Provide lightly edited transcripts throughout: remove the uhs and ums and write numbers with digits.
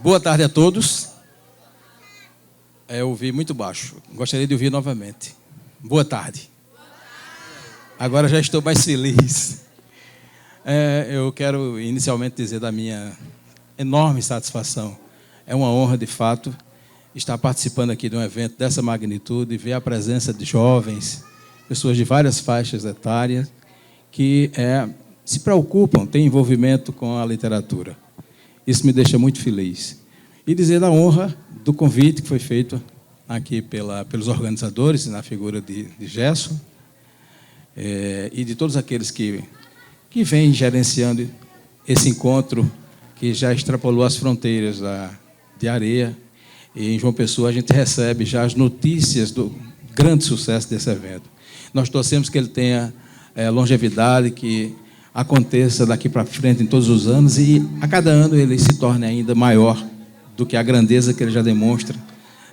Boa tarde a todos. Eu ouvi muito baixo. Gostaria de ouvir novamente. Boa tarde. Agora já estou mais feliz. Eu quero inicialmente dizer da minha enorme satisfação. É uma honra, de fato, estar participando aqui de um evento dessa magnitude e ver a presença de jovens, pessoas de várias faixas etárias, que se preocupam, têm envolvimento com a literatura. Isso me deixa muito feliz. E dizer da honra do convite que foi feito aqui pelos organizadores, na figura de Gerson, e de todos aqueles que vêm gerenciando esse encontro que já extrapolou as fronteiras de Areia. E em João Pessoa a gente recebe já as notícias do grande sucesso desse evento. Nós torcemos que ele tenha longevidade, que aconteça daqui para frente em todos os anos e a cada ano ele se torne ainda maior do que a grandeza que ele já demonstra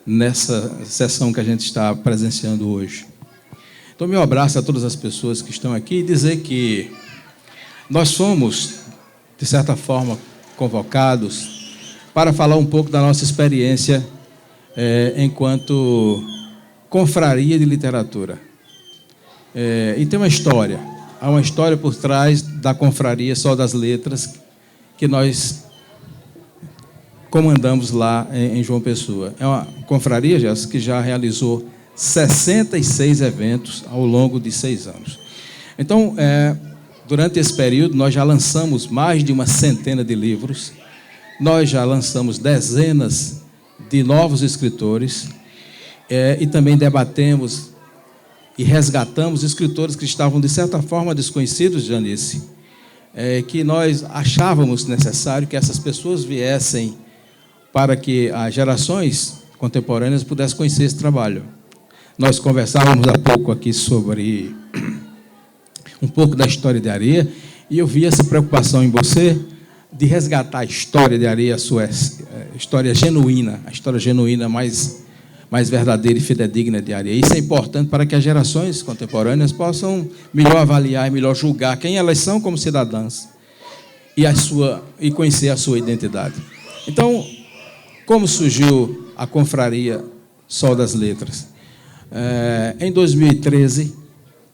nessa sessão que a gente está presenciando hoje. Então, meu abraço a todas as pessoas que estão aqui e dizer que nós somos, de certa forma, convocados para falar um pouco da nossa experiência enquanto confraria de literatura. E tem uma história. Há uma história por trás da confraria Sol das Letras que nós comandamos lá em João Pessoa. É uma confraria, Jéssica, que já realizou 66 eventos ao longo de 6 anos. Então, durante esse período, nós já lançamos mais de uma centena de livros, nós já lançamos dezenas de novos escritores e também debatemos e resgatamos escritores que estavam, de certa forma, desconhecidos, Janice, que nós achávamos necessário que essas pessoas viessem para que as gerações contemporâneas pudessem conhecer esse trabalho. Nós conversávamos há pouco aqui sobre um pouco da história de Areia, e eu vi essa preocupação em você de resgatar a história de Areia, a sua história genuína, a história genuína mais verdadeira e fidedigna de Areia. Isso é importante para que as gerações contemporâneas possam melhor avaliar e melhor julgar quem elas são como cidadãs e conhecer a sua identidade. Então, como surgiu a confraria Sol das Letras? Em 2013,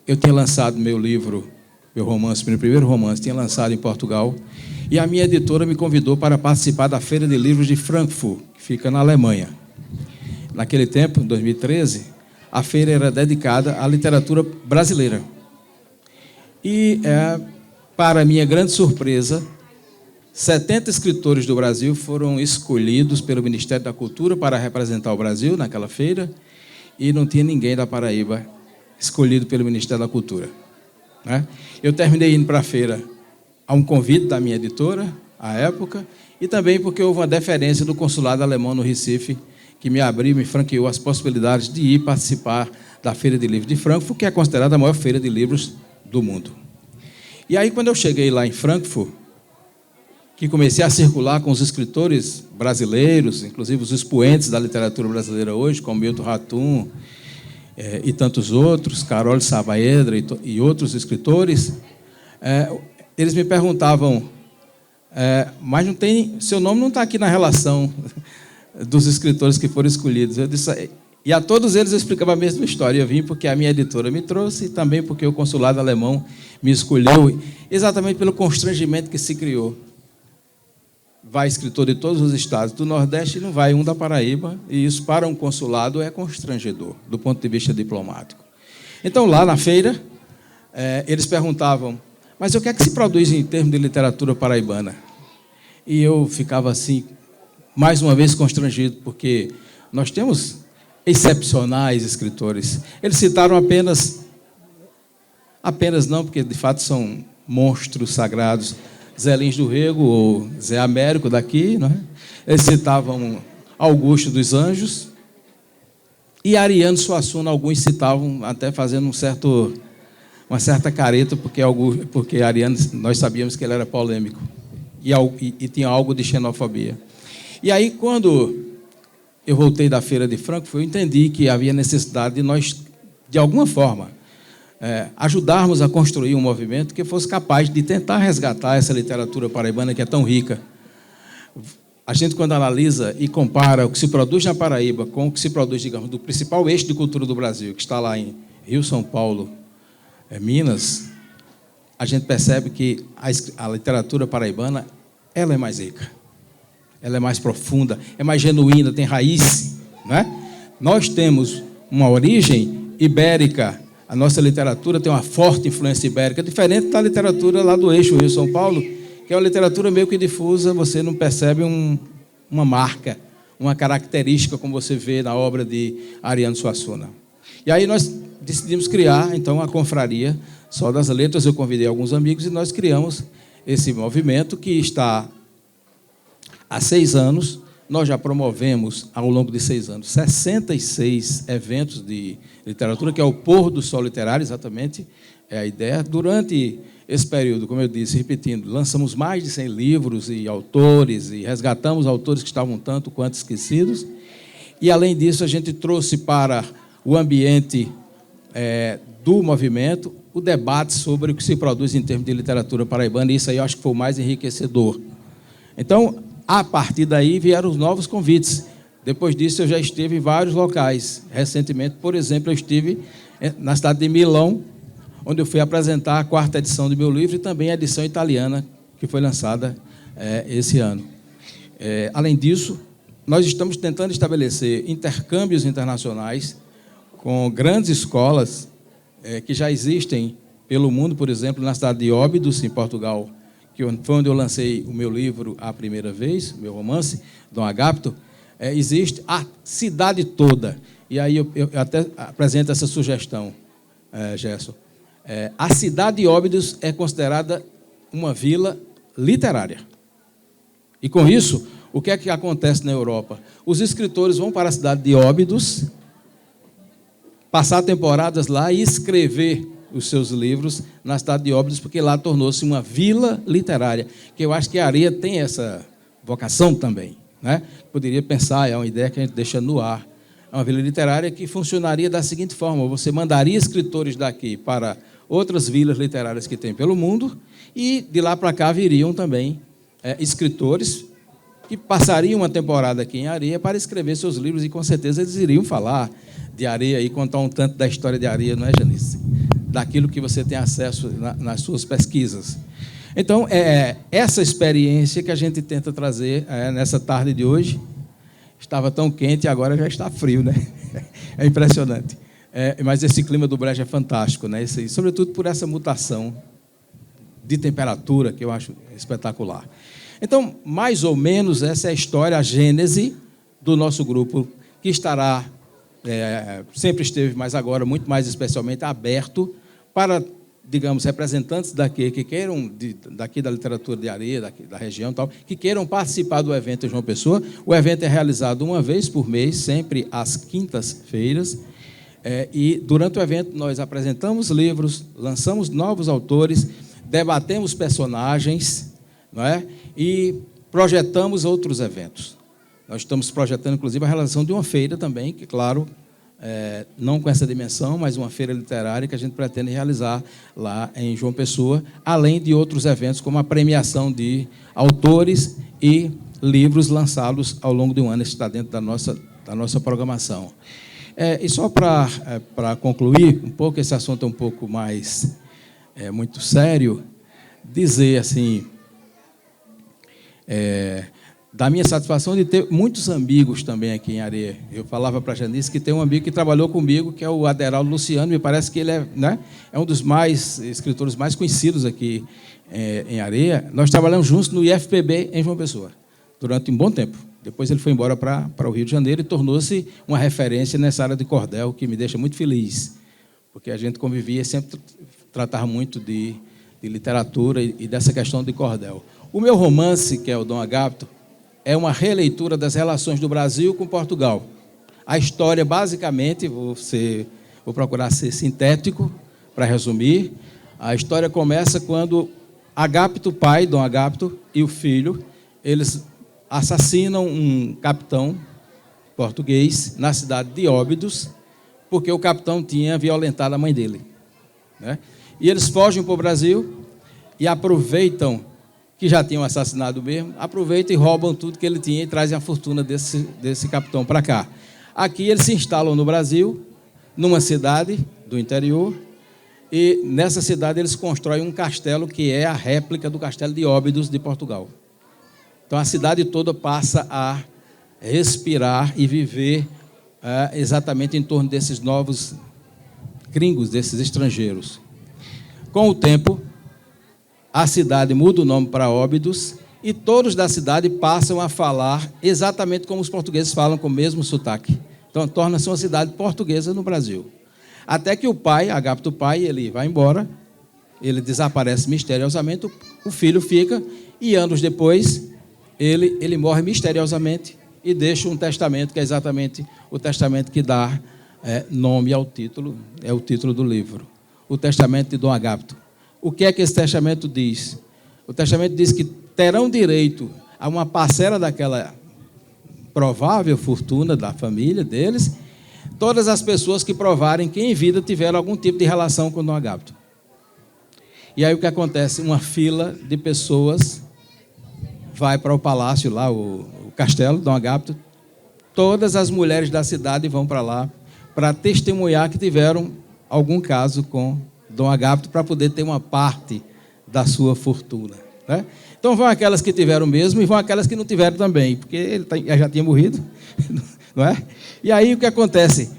eu tinha lançado meu livro, meu primeiro romance, tinha lançado em Portugal, e a minha editora me convidou para participar da Feira de Livros de Frankfurt, que fica na Alemanha. Naquele tempo, em 2013, a feira era dedicada à literatura brasileira. E, para minha grande surpresa, 70 escritores do Brasil foram escolhidos pelo Ministério da Cultura para representar o Brasil naquela feira, e não tinha ninguém da Paraíba escolhido pelo Ministério da Cultura. Eu terminei indo para a feira a um convite da minha editora, à época, e também porque houve uma deferência do consulado alemão no Recife, que me abriu, me franqueou as possibilidades de ir participar da Feira de Livros de Frankfurt, que é considerada a maior feira de livros do mundo. E aí, quando eu cheguei lá em Frankfurt, que comecei a circular com os escritores brasileiros, inclusive os expoentes da literatura brasileira hoje, como Milton Ratum e tantos outros, Carol Saavedra e outros escritores, eles me perguntavam, mas seu nome não está aqui na relação dos escritores que foram escolhidos. Eu disse, e a todos eles eu explicava a mesma história. Eu vim porque a minha editora me trouxe e também porque o consulado alemão me escolheu, exatamente pelo constrangimento que se criou. Vai escritor de todos os estados do Nordeste e não vai um da Paraíba, e isso para um consulado é constrangedor, do ponto de vista diplomático. Então, lá na feira, eles perguntavam, mas o que é que se produz em termos de literatura paraibana? E eu ficava assim, mais uma vez constrangido, porque nós temos excepcionais escritores. Eles citaram apenas não, porque de fato são monstros sagrados, Zé Lins do Rego, ou Zé Américo daqui, não é? Eles citavam Augusto dos Anjos, e Ariano Suassuna, alguns citavam, até fazendo uma certa careta, porque Ariano, nós sabíamos que ele era polêmico, e tinha algo de xenofobia. E aí, quando eu voltei da Feira de Frankfurt, eu entendi que havia necessidade de nós, de alguma forma, ajudarmos a construir um movimento que fosse capaz de tentar resgatar essa literatura paraibana que é tão rica. A gente, quando analisa e compara o que se produz na Paraíba com o que se produz, digamos, do principal eixo de cultura do Brasil, que está lá em Rio, São Paulo, Minas, a gente percebe que a literatura paraibana, ela é mais rica, ela é mais profunda, é mais genuína, tem raiz, né? Nós temos uma origem ibérica, a nossa literatura tem uma forte influência ibérica, diferente da literatura lá do eixo Rio-São Paulo, que é uma literatura meio que difusa, você não percebe uma marca, uma característica, como você vê na obra de Ariano Suassuna. E aí nós decidimos criar, então, a Confraria Sol das Letras. Eu convidei alguns amigos e nós criamos esse movimento que está há 6 anos. Nós já promovemos, ao longo de 6 anos, 66 eventos de literatura, que é o Pôr do Sol Literário, exatamente, é a ideia. Durante esse período, como eu disse, repetindo, lançamos mais de 100 livros e autores, e resgatamos autores que estavam tanto quanto esquecidos. E, além disso, a gente trouxe para o ambiente do movimento o debate sobre o que se produz em termos de literatura paraibana, e isso aí eu acho que foi o mais enriquecedor. Então, a partir daí vieram os novos convites. Depois disso, eu já estive em vários locais. Recentemente, por exemplo, eu estive na cidade de Milão, onde eu fui apresentar a 4ª edição do meu livro e também a edição italiana, que foi lançada esse ano. Além disso, nós estamos tentando estabelecer intercâmbios internacionais com grandes escolas que já existem pelo mundo, por exemplo, na cidade de Óbidos, em Portugal, que foi onde eu lancei o meu livro a primeira vez, meu romance, Dom Agapto. Existe a cidade toda. E aí eu até apresento essa sugestão, Gerson. A cidade de Óbidos é considerada uma vila literária. E, com isso, o que é que acontece na Europa? Os escritores vão para a cidade de Óbidos, passar temporadas lá e escrever os seus livros na cidade de Óbidos, porque lá tornou-se uma vila literária, que eu acho que a Areia tem essa vocação também, né? Poderia pensar, é uma ideia que a gente deixa no ar. É uma vila literária que funcionaria da seguinte forma: você mandaria escritores daqui para outras vilas literárias que tem pelo mundo, e de lá para cá viriam também escritores que passariam uma temporada aqui em Areia para escrever seus livros, e com certeza eles iriam falar de Areia e contar um tanto da história de Areia, não é, Janice? Daquilo que você tem acesso nas suas pesquisas. Então, essa experiência que a gente tenta trazer nessa tarde de hoje. Estava tão quente e agora já está frio, né? É impressionante. Mas esse clima do Brejo é fantástico, né? Sobretudo por essa mutação de temperatura, que eu acho espetacular. Então, mais ou menos, essa é a história, a gênese do nosso grupo, que estará, sempre esteve, mas agora muito mais especialmente aberto para, digamos, representantes daqui que queiram, daqui da literatura de Areia, daqui da região, tal, que queiram participar do evento em João Pessoa. O evento é realizado uma vez por mês, sempre às quintas-feiras, e durante o evento nós apresentamos livros, lançamos novos autores, debatemos personagens, não é? E projetamos outros eventos. Nós estamos projetando, inclusive, a realização de uma feira também, que, claro, não com essa dimensão, mas uma feira literária que a gente pretende realizar lá em João Pessoa, além de outros eventos, como a premiação de autores e livros lançados ao longo de um ano. Isso está dentro da nossa programação. E só para concluir um pouco, esse assunto é um pouco mais muito sério, dizer assim, da minha satisfação de ter muitos amigos também aqui em Areia. Eu falava para a Janice que tem um amigo que trabalhou comigo, que é o Aderaldo Luciano, me parece que ele é um dos escritores mais conhecidos aqui em Areia. Nós trabalhamos juntos no IFPB em João Pessoa, durante um bom tempo. Depois ele foi embora para o Rio de Janeiro e tornou-se uma referência nessa área de cordel, que me deixa muito feliz, porque a gente convivia e sempre tratava muito de literatura e dessa questão de cordel. O meu romance, que é o Dom Agapto, é uma releitura das relações do Brasil com Portugal. A história, basicamente, vou procurar ser sintético para resumir. A história começa quando Agapto, pai, Dom Agapto, e o filho, eles assassinam um capitão português na cidade de Óbidos, porque o capitão tinha violentado a mãe dele, né? E eles fogem para o Brasil e aproveitam que já tinham assassinado mesmo, aproveitam e roubam tudo que ele tinha e trazem a fortuna desse capitão para cá. Aqui eles se instalam no Brasil, numa cidade do interior, e nessa cidade eles constroem um castelo que é a réplica do castelo de Óbidos de Portugal. Então a cidade toda passa a respirar e viver exatamente em torno desses novos gringos, desses estrangeiros. Com o tempo, a cidade muda o nome para Óbidos e todos da cidade passam a falar exatamente como os portugueses falam, com o mesmo sotaque. Então, torna-se uma cidade portuguesa no Brasil. Até que o pai, Agapto pai, ele vai embora, ele desaparece misteriosamente, o filho fica, e anos depois, ele morre misteriosamente e deixa um testamento, que é exatamente o testamento que dá nome ao título, é o título do livro. O testamento de Dom Agapto. O que é que esse testamento diz? O testamento diz que terão direito a uma parcela daquela provável fortuna da família deles, todas as pessoas que provarem que em vida tiveram algum tipo de relação com Dom Agapto. E aí o que acontece? Uma fila de pessoas vai para o palácio lá, o castelo Dom Agapto, todas as mulheres da cidade vão para lá para testemunhar que tiveram algum caso com Dom Agapto para poder ter uma parte da sua fortuna, né? Então vão aquelas que tiveram mesmo e vão aquelas que não tiveram também, porque ele já tinha morrido, não é? E aí o que acontece?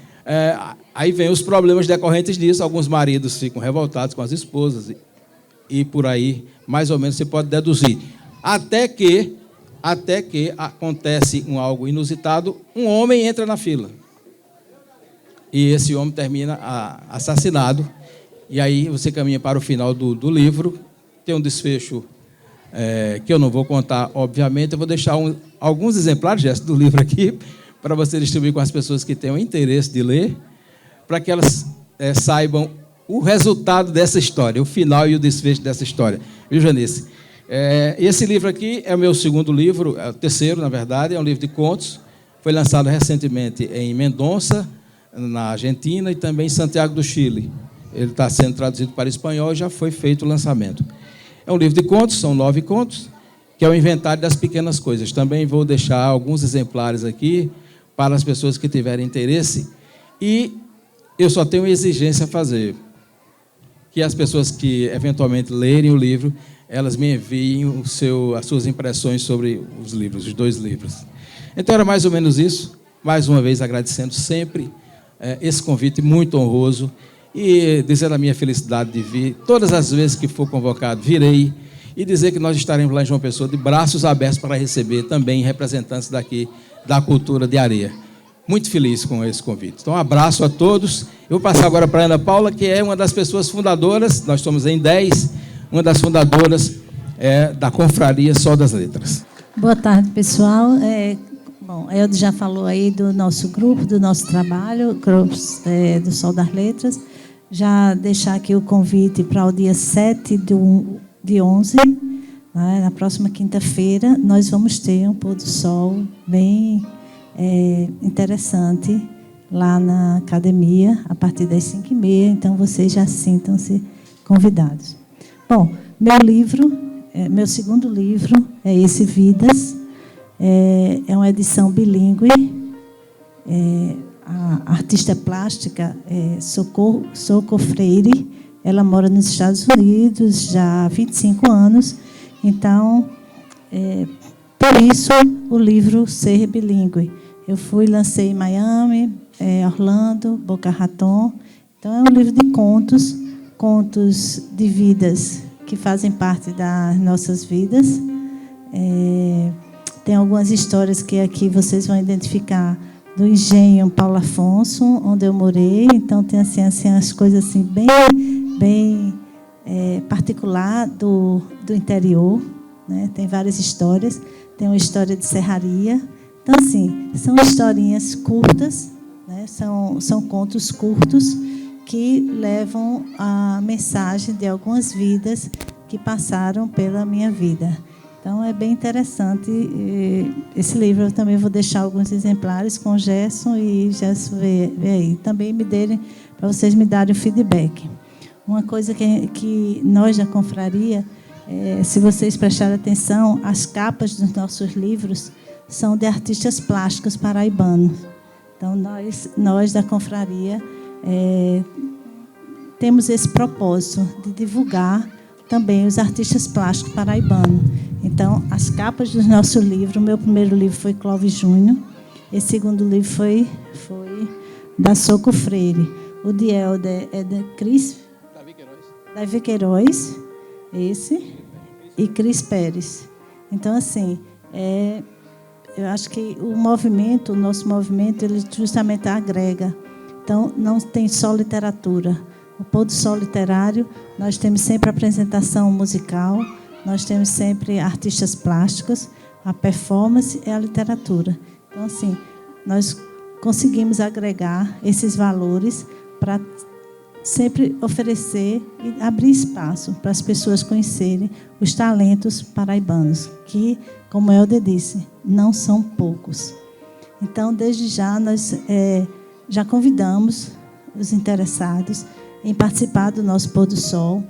Aí vem os problemas decorrentes disso, alguns maridos ficam revoltados com as esposas e por aí, mais ou menos, você pode deduzir. Até que acontece algo inusitado, um homem entra na fila. E esse homem termina assassinado. E aí você caminha para o final do livro. Tem um desfecho que eu não vou contar, obviamente. Eu vou deixar alguns exemplares do livro aqui para você distribuir com as pessoas que tenham interesse de ler, para que elas saibam o resultado dessa história, o final e o desfecho dessa história. Viu, Janice? Esse livro aqui é o meu segundo livro, é o terceiro, na verdade, é um livro de contos. Foi lançado recentemente em Mendonça, na Argentina, e também em Santiago do Chile. Ele está sendo traduzido para espanhol e já foi feito o lançamento. É um livro de contos, são 9 contos, que é o inventário das pequenas coisas. Também vou deixar alguns exemplares aqui para as pessoas que tiverem interesse. E eu só tenho uma exigência a fazer, que as pessoas que eventualmente lerem o livro, elas me enviem as suas impressões sobre os livros, os 2 livros. Então era mais ou menos isso. Mais uma vez agradecendo sempre esse convite muito honroso e dizer a minha felicidade de vir. Todas as vezes que for convocado, virei, e dizer que nós estaremos lá em João Pessoa de braços abertos para receber também representantes daqui da cultura de Areia. Muito feliz com esse convite. Então, um abraço a todos. Eu vou passar agora para a Ana Paula, que é uma das pessoas fundadoras, nós estamos em 10, uma das fundadoras da Confraria Sol das Letras. Boa tarde, pessoal. Bom, a Eldo já falou aí do nosso grupo, do nosso trabalho, do Sol das Letras. Já deixar aqui o convite para o dia 7 de 11, né, na próxima quinta-feira, nós vamos ter um pôr do sol bem interessante lá na academia, a partir das 5h30, então vocês já sintam-se convidados. Bom, meu segundo livro é esse, Vidas. É uma edição bilíngue. A artista plástica Socorro Freire, ela mora nos Estados Unidos já há 25 anos, então, por isso o livro ser bilíngue. Eu lancei em Miami, Orlando, Boca Raton. Então, é um livro de contos de vidas que fazem parte das nossas vidas. Tem algumas histórias que aqui vocês vão identificar do engenho Paulo Afonso, onde eu morei. Então, tem assim as coisas assim, bem particular do interior, né? Tem várias histórias. Tem uma história de serraria. Então, assim, são historinhas curtas, né? São contos curtos que levam a mensagem de algumas vidas que passaram pela minha vida. Então, é bem interessante. Esse livro eu também vou deixar alguns exemplares com o Gerson e Gerson vê aí. Também para vocês me darem o feedback. Uma coisa que nós da confraria se vocês prestarem atenção, as capas dos nossos livros são de artistas plásticos paraibanos. Então, nós da confraria temos esse propósito de divulgar também os artistas plásticos paraibanos. Então, as capas dos nossos livros, o meu primeiro livro foi Clóvis Júnior, esse segundo livro foi da Soco Freire. O de Helder é de Cris... Davi Queiroz, esse, e Cris Pérez. Então, assim, eu acho que o nosso movimento, ele justamente agrega. Então, não tem só literatura. O Pôr do Sol Literário, nós temos sempre apresentação musical, nós temos sempre artistas plásticos, a performance e a literatura. Então, assim, nós conseguimos agregar esses valores para sempre oferecer e abrir espaço para as pessoas conhecerem os talentos paraibanos, que, como Helder disse, não são poucos. Então, desde já, nós já convidamos os interessados em participar do nosso Pôr do Sol.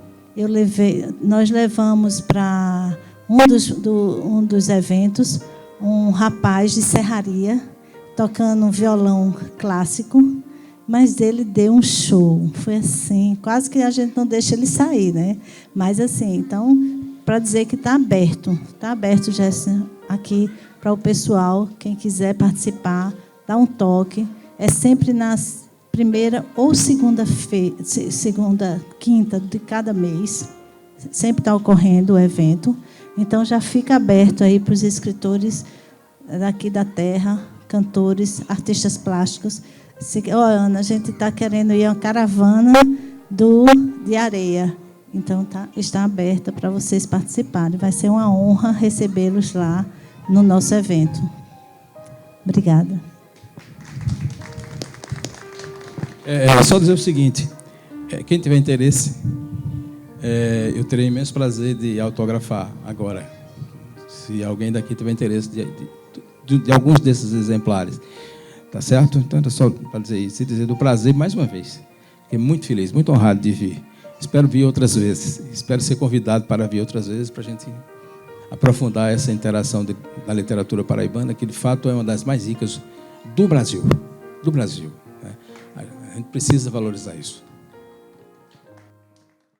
Nós levamos para um dos eventos um rapaz de serraria tocando um violão clássico, mas ele deu um show. Foi assim, quase que a gente não deixa ele sair, né? Mas assim, então, para dizer que está aberto, Jéssica, aqui para o pessoal, quem quiser participar, dá um toque. É sempre nas primeira ou segunda quinta de cada mês. Sempre está ocorrendo o evento. Então, já fica aberto aí para os escritores daqui da terra, cantores, artistas plásticos. Ana, a gente está querendo ir a uma caravana de areia. Então, está aberta para vocês participarem. Vai ser uma honra recebê-los lá no nosso evento. Obrigada. Só dizer o seguinte, quem tiver interesse, eu terei imenso prazer de autografar agora, se alguém daqui tiver interesse de alguns desses exemplares, tá certo? Então, é só para dizer isso, e dizer do prazer mais uma vez. Fiquei muito feliz, muito honrado de vir. Espero vir outras vezes, espero ser convidado para vir outras vezes, para a gente aprofundar essa interação da literatura paraibana, que de fato é uma das mais ricas do Brasil. A gente precisa valorizar isso.